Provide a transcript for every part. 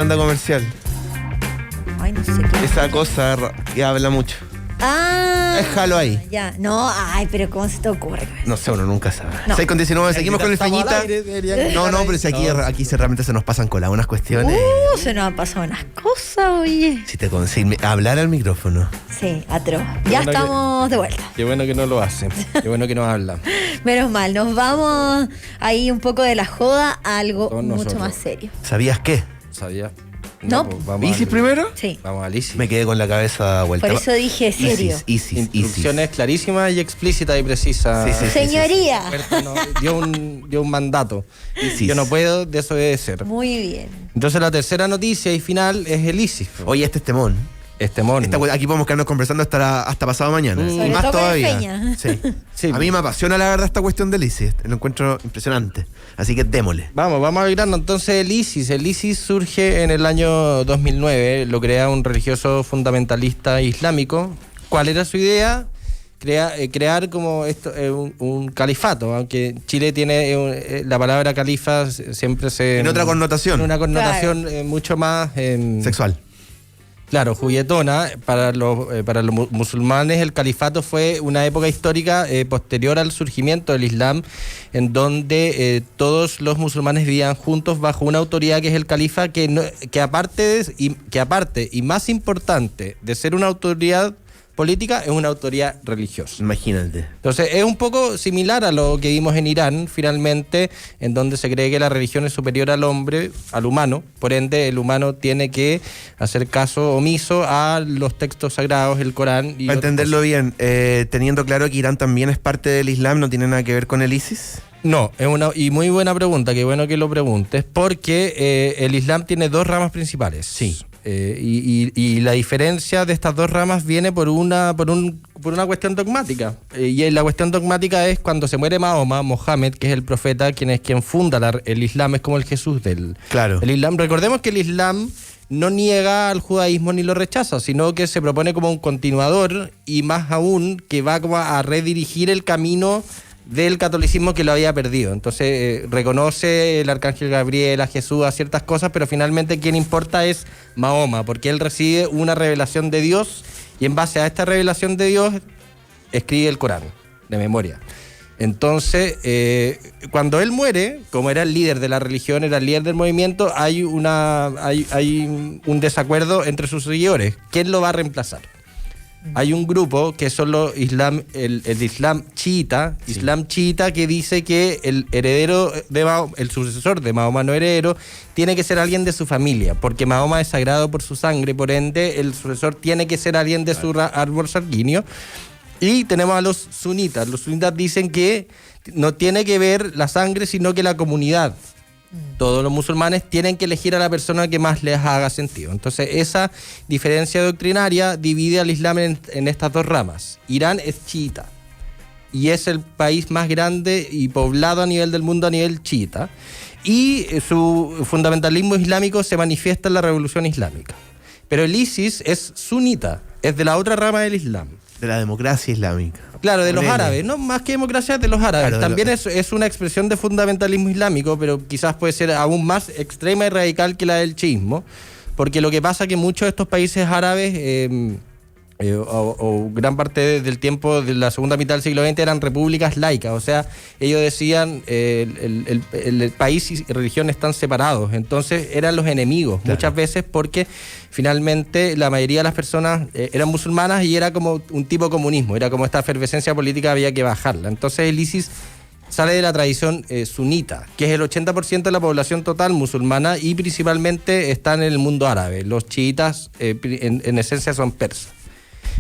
Banda comercial. Ay, no sé qué. Esa cosa que habla mucho. Ah. Déjalo ahí. Ya, no, ay, pero ¿cómo se te ocurre? No sé, uno nunca sabe. No. 6:19, seguimos con el Feñita. No, pero si aquí realmente se nos pasan con algunas cuestiones. Se nos han pasado unas cosas, oye. Si te consigue hablar al micrófono. Sí, atroz. Ya estamos de vuelta. Qué bueno que no lo hace. Qué bueno que no habla. Menos mal, nos vamos ahí un poco de la joda a algo Con mucho nosotros. más serio. ¿Sabías qué? ¿Sabía? No. Pues vamos ¿ISIS al- primero? Sí. Vamos al ISIS. Me quedé con la cabeza vuelta. Por eso dije serio. ISIS. Instrucciones clarísimas y explícitas y precisas. Sí, sí, sí. Señoría. No, dio un mandato. ISIS. Yo no puedo desobedecer. Muy bien. Entonces la tercera noticia y final es el ISIS. Oye, este es temón. Mon. Aquí podemos quedarnos conversando hasta pasado mañana. Sobre Y más todo con el todavía. Feña. Sí. Sí. A mí me apasiona la verdad esta cuestión del ISIS. Lo encuentro impresionante. Así que démosle. Vamos a grano. Entonces el ISIS. El ISIS surge en el año 2009. Lo crea un religioso fundamentalista islámico. ¿Cuál era su idea? Crear como esto, un califato, aunque Chile tiene la palabra califa siempre se... En otra connotación. En una connotación mucho más... Sexual. Claro, juguetona. Para los musulmanes el califato fue una época histórica posterior al surgimiento del Islam, en donde todos los musulmanes vivían juntos bajo una autoridad que es el califa, que aparte y más importante de ser una autoridad política, es una autoridad religiosa. Imagínate. Entonces es un poco similar a lo que vimos en Irán, finalmente, en donde se cree que la religión es superior al hombre, al humano, por ende el humano tiene que hacer caso omiso a los textos sagrados, el Corán. Para entenderlo bien, teniendo claro que Irán también es parte del Islam, ¿no tiene nada que ver con el ISIS? No, es una y muy buena pregunta, qué bueno que lo preguntes, porque el Islam tiene dos ramas principales. Sí. Y la diferencia de estas dos ramas viene por una cuestión dogmática. Y la cuestión dogmática es cuando se muere Mohammed, que es el profeta, quien funda el Islam, es como el Jesús del el Islam. Recordemos que el Islam no niega al judaísmo ni lo rechaza, sino que se propone como un continuador y más aún que va como a redirigir el camino del catolicismo que lo había perdido. Entonces reconoce el arcángel Gabriel, a Jesús, a ciertas cosas, pero finalmente quien importa es Mahoma, porque él recibe una revelación de Dios y en base a esta revelación de Dios escribe el Corán de memoria. Entonces, cuando él muere, como era el líder de la religión, era el líder del movimiento, hay un desacuerdo entre sus seguidores. ¿Quién lo va a reemplazar? Hay un grupo que son los el Islam chiita, sí. Islam chiita, que dice que el heredero de Mahoma, el sucesor de Mahoma, no heredero, tiene que ser alguien de su familia, porque Mahoma es sagrado por su sangre, por ende el sucesor tiene que ser alguien de su árbol sanguíneo. Y tenemos a los sunitas. Los sunitas dicen que no tiene que ver la sangre, sino que la comunidad. Todos los musulmanes tienen que elegir a la persona que más les haga sentido. Entonces esa diferencia doctrinaria divide al Islam en estas dos ramas. Irán es chiita y es el país más grande y poblado a nivel del mundo a nivel chiita, y su fundamentalismo islámico se manifiesta en la revolución islámica. Pero el ISIS es sunita, es de la otra rama del Islam. De la democracia islámica. Claro, de los árabes, no más que democracia, de los árabes. Claro, también es una expresión de fundamentalismo islámico, pero quizás puede ser aún más extrema y radical que la del chiismo, porque lo que pasa es que muchos de estos países árabes, o gran parte del tiempo de la segunda mitad del siglo XX, eran repúblicas laicas. O sea, ellos decían el país y religión están separados, entonces eran los enemigos, claro. Muchas veces porque finalmente la mayoría de las personas eran musulmanas y era como un tipo de comunismo, era como esta efervescencia política, había que bajarla. Entonces el ISIS sale de la tradición sunita, que es el 80% de la población total musulmana y principalmente están en el mundo árabe. Los chiitas en esencia son persas.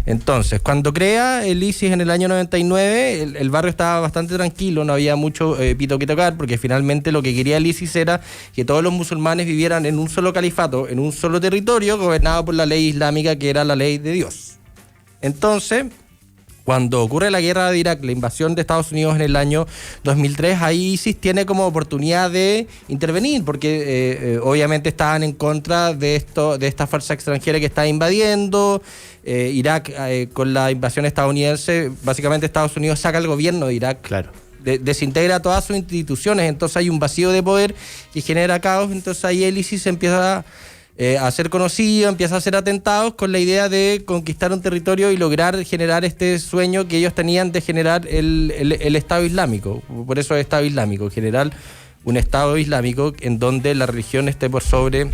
Entonces, cuando crea el ISIS en el año 99, el barrio estaba bastante tranquilo, no había mucho pito que tocar, porque finalmente lo que quería el ISIS era que todos los musulmanes vivieran en un solo califato, en un solo territorio, gobernado por la ley islámica, que era la ley de Dios. Entonces, cuando ocurre la guerra de Irak, la invasión de Estados Unidos en el año 2003, ahí ISIS tiene como oportunidad de intervenir, porque obviamente estaban en contra de esta fuerza extranjera que está invadiendo. Irak, con la invasión estadounidense, básicamente Estados Unidos saca al gobierno de Irak. Claro. Desintegra todas sus instituciones, entonces hay un vacío de poder que genera caos. Entonces ahí el ISIS empieza a ser conocido, empieza a hacer atentados con la idea de conquistar un territorio y lograr generar este sueño que ellos tenían de generar el Estado Islámico. Por eso es Estado Islámico, generar un Estado Islámico en donde la religión esté por sobre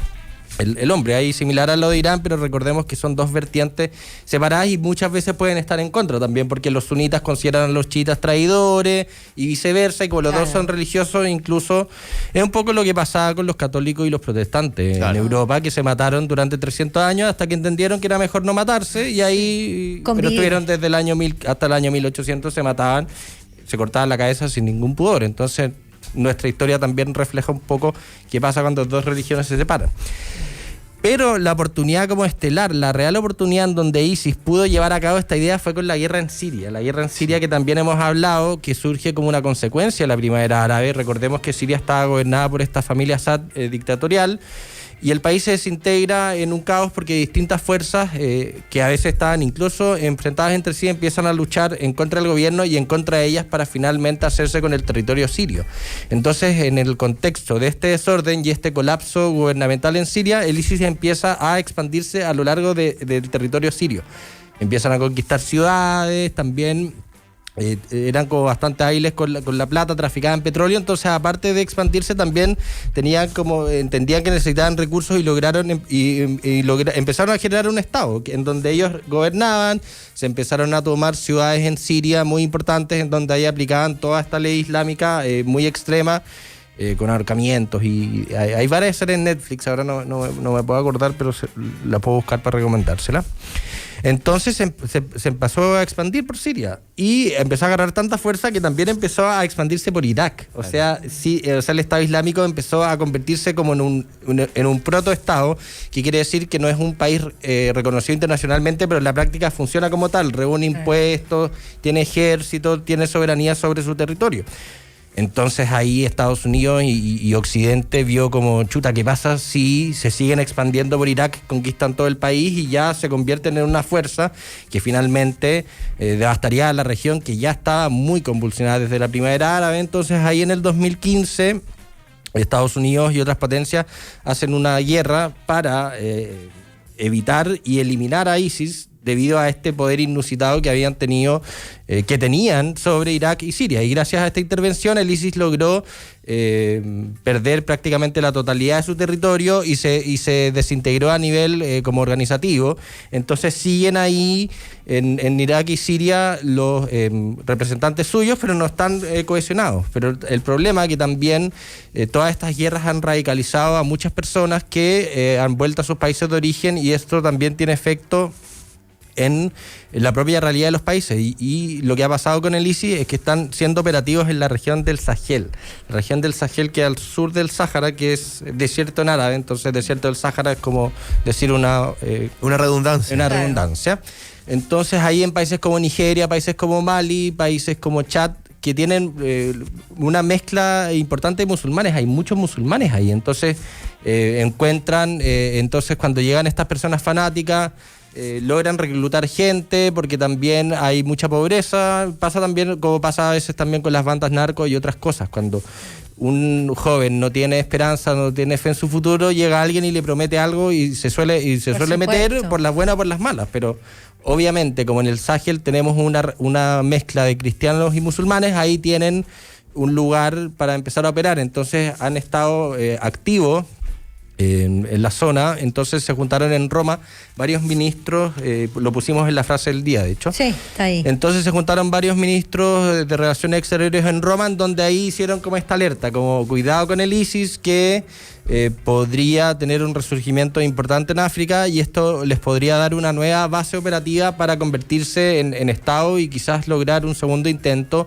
el hombre. Ahí similar a lo de Irán, pero recordemos que son dos vertientes separadas y muchas veces pueden estar en contra también, porque los sunitas consideran a los chiitas traidores y viceversa, y como los dos son religiosos, incluso es un poco lo que pasaba con los católicos y los protestantes en Europa, que se mataron durante 300 años hasta que entendieron que era mejor no matarse, y ahí pero estuvieron desde el año 1000 hasta el año 1800, se mataban, se cortaban la cabeza sin ningún pudor. Entonces nuestra historia también refleja un poco qué pasa cuando dos religiones se separan. Pero la oportunidad como estelar, la real oportunidad en donde ISIS pudo llevar a cabo esta idea fue con la guerra en Siria. La guerra en Siria, que también hemos hablado, que surge como una consecuencia de la primavera árabe. Recordemos que Siria estaba gobernada por esta familia Assad dictatorial, y el país se desintegra en un caos porque distintas fuerzas que a veces estaban incluso enfrentadas entre sí empiezan a luchar en contra del gobierno y en contra de ellas para finalmente hacerse con el territorio sirio. Entonces, en el contexto de este desorden y este colapso gubernamental en Siria, el ISIS empieza a expandirse a lo largo del territorio sirio. Empiezan a conquistar ciudades, también eran como bastante hábiles con la plata, traficaban petróleo. Entonces, aparte de expandirse, también entendían que necesitaban recursos y empezaron a generar un estado en donde ellos gobernaban. Se empezaron a tomar ciudades en Siria muy importantes, en donde ahí aplicaban toda esta ley islámica muy extrema, con ahorcamientos, y hay varias series en Netflix, ahora no me puedo acordar, pero la puedo buscar para recomendársela. Entonces se empezó a expandir por Siria y empezó a agarrar tanta fuerza que también empezó a expandirse por Irak. O sea, el Estado Islámico empezó a convertirse como en un protoestado, que quiere decir que no es un país reconocido internacionalmente, pero en la práctica funciona como tal, reúne impuestos, tiene ejército, tiene soberanía sobre su territorio. Entonces ahí Estados Unidos y Occidente vio como, chuta, ¿qué pasa si se siguen expandiendo por Irak, conquistan todo el país y ya se convierten en una fuerza que finalmente devastaría a la región, que ya estaba muy convulsionada desde la primavera árabe? Entonces ahí en el 2015 Estados Unidos y otras potencias hacen una guerra para evitar y eliminar a ISIS, debido a este poder inusitado que tenían sobre Irak y Siria. Y gracias a esta intervención el ISIS logró perder prácticamente la totalidad de su territorio y se desintegró a nivel como organizativo. Entonces siguen ahí en Irak y Siria los representantes suyos, pero no están cohesionados. Pero el problema es que también todas estas guerras han radicalizado a muchas personas que han vuelto a sus países de origen, y esto también tiene efecto en la propia realidad de los países, y lo que ha pasado con el ISIS es que están siendo operativos en la región del Sahel, que al sur del Sáhara, que es desierto en árabe. Entonces desierto del Sáhara es como decir una redundancia. Entonces ahí en países como Nigeria, países como Mali, países como Chad, que tienen una mezcla importante de musulmanes, hay muchos musulmanes ahí. Entonces entonces cuando llegan estas personas fanáticas, logran reclutar gente, porque también hay mucha pobreza. Pasa también como pasa a veces también con las bandas narcos y otras cosas. Cuando un joven no tiene esperanza, no tiene fe en su futuro, llega alguien y le promete algo y se suele meter por las buenas o por las malas. Pero obviamente, como en el Sahel tenemos una mezcla de cristianos y musulmanes, ahí tienen un lugar para empezar a operar. Entonces han estado activos en la zona. Entonces se juntaron en Roma varios ministros, lo pusimos en la frase del día, de hecho. Sí, está ahí. Entonces se juntaron varios ministros de Relaciones Exteriores en Roma, en donde ahí hicieron como esta alerta, como cuidado con el ISIS, que podría tener un resurgimiento importante en África, y esto les podría dar una nueva base operativa para convertirse en Estado y quizás lograr un segundo intento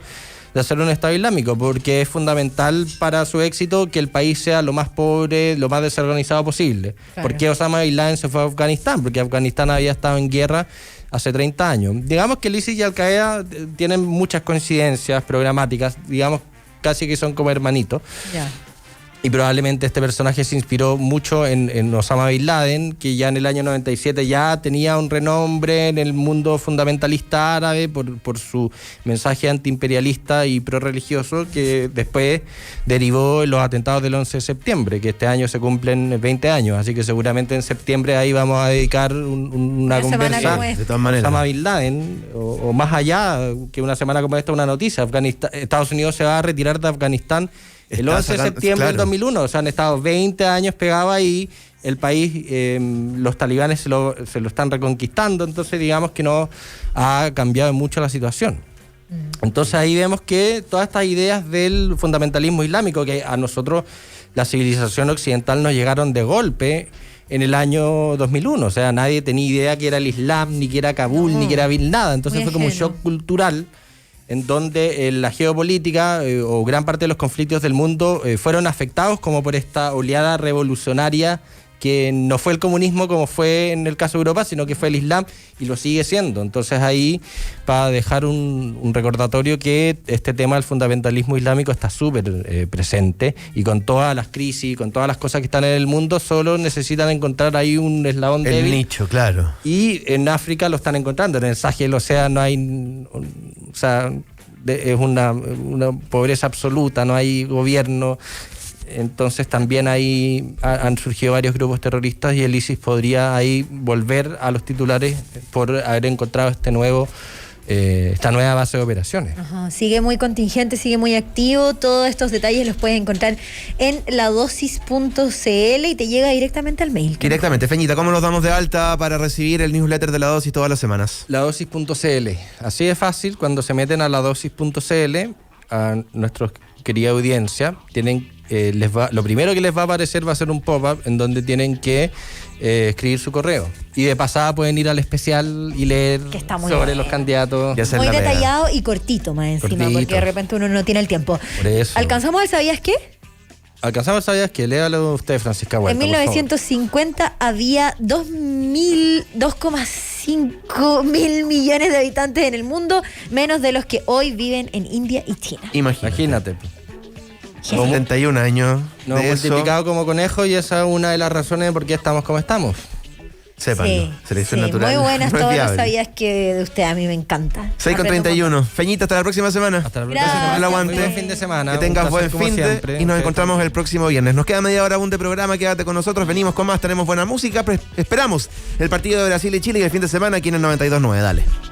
de hacer un Estado Islámico, porque es fundamental para su éxito que el país sea lo más pobre, lo más desorganizado posible. Claro. ¿Por qué Osama Bin Laden se fue a Afganistán? Porque Afganistán había estado en guerra hace 30 años. Digamos que el ISIS y Al-Qaeda tienen muchas coincidencias programáticas, digamos casi que son como hermanitos. Ya. Y probablemente este personaje se inspiró mucho en Osama Bin Laden, que ya en el año 97 ya tenía un renombre en el mundo fundamentalista árabe por su mensaje antiimperialista y prorreligioso, que después derivó en los atentados del 11 de septiembre, que este año se cumplen 20 años. Así que seguramente en septiembre ahí vamos a dedicar una conversa de todas maneras. a Osama Bin Laden, o más allá que una semana como esta, una noticia. Estados Unidos se va a retirar de Afganistán el 11 de septiembre del 2001, o sea, han estado 20 años pegados ahí, el país, los talibanes se lo están reconquistando, entonces digamos que no ha cambiado mucho la situación. Entonces ahí vemos que todas estas ideas del fundamentalismo islámico, que a nosotros, la civilización occidental, nos llegaron de golpe en el año 2001, o sea, nadie tenía idea que era el Islam, ni que era Kabul, ni que era Bin Laden, entonces fue como un shock cultural en donde la geopolítica o gran parte de los conflictos del mundo fueron afectados como por esta oleada revolucionaria que no fue el comunismo como fue en el caso de Europa, sino que fue el Islam y lo sigue siendo. Entonces ahí, para dejar un recordatorio que este tema del fundamentalismo islámico está súper presente, y con todas las crisis, con todas las cosas que están en el mundo, solo necesitan encontrar ahí un eslabón débil. El nicho, claro. Y en África lo están encontrando. En el Sahel, o sea, no hay... O sea, es una pobreza absoluta, no hay gobierno. Entonces también ahí han surgido varios grupos terroristas, y el ISIS podría ahí volver a los titulares por haber encontrado esta nueva base de operaciones. Ajá, sigue muy contingente, sigue muy activo. Todos estos detalles los puedes encontrar en ladosis.cl y te llega directamente al mail. Directamente. Feñita, ¿cómo nos damos de alta para recibir el newsletter de La Dosis todas las semanas? Ladosis.cl. Así de fácil, cuando se meten a ladosis.cl, a nuestra querida audiencia, lo primero que les va a aparecer va a ser un pop-up en donde tienen que escribir su correo. Y de pasada pueden ir al especial y leer sobre los candidatos. Muy detallado y cortito más encima, porque de repente uno no tiene el tiempo. Por eso. ¿Alcanzamos el ¿sabías qué? ¿Alcanzamos el ¿sabías qué? Léalo usted, Francisca Huerta. En 1950 había 2,5 mil millones de habitantes en el mundo, menos de los que hoy viven en India y China. Imagínate. 71 años. Nos hemos multiplicado como conejos, y esa es una de las razones de por qué estamos como estamos. Sépanlo, selección natural. Muy buenas no todas las viable. ¿sabías que de usted? A mí me encanta. 6:31. Feñita, hasta la próxima semana. Hasta la Gracias. próxima. El aguante. Muy buen fin de semana. Que tengas buen fin y nos encontramos el próximo viernes. Nos queda media hora aún de programa, quédate con nosotros, venimos con más, tenemos buena música, esperamos el partido de Brasil y Chile y el fin de semana aquí en el 92.9. Dale.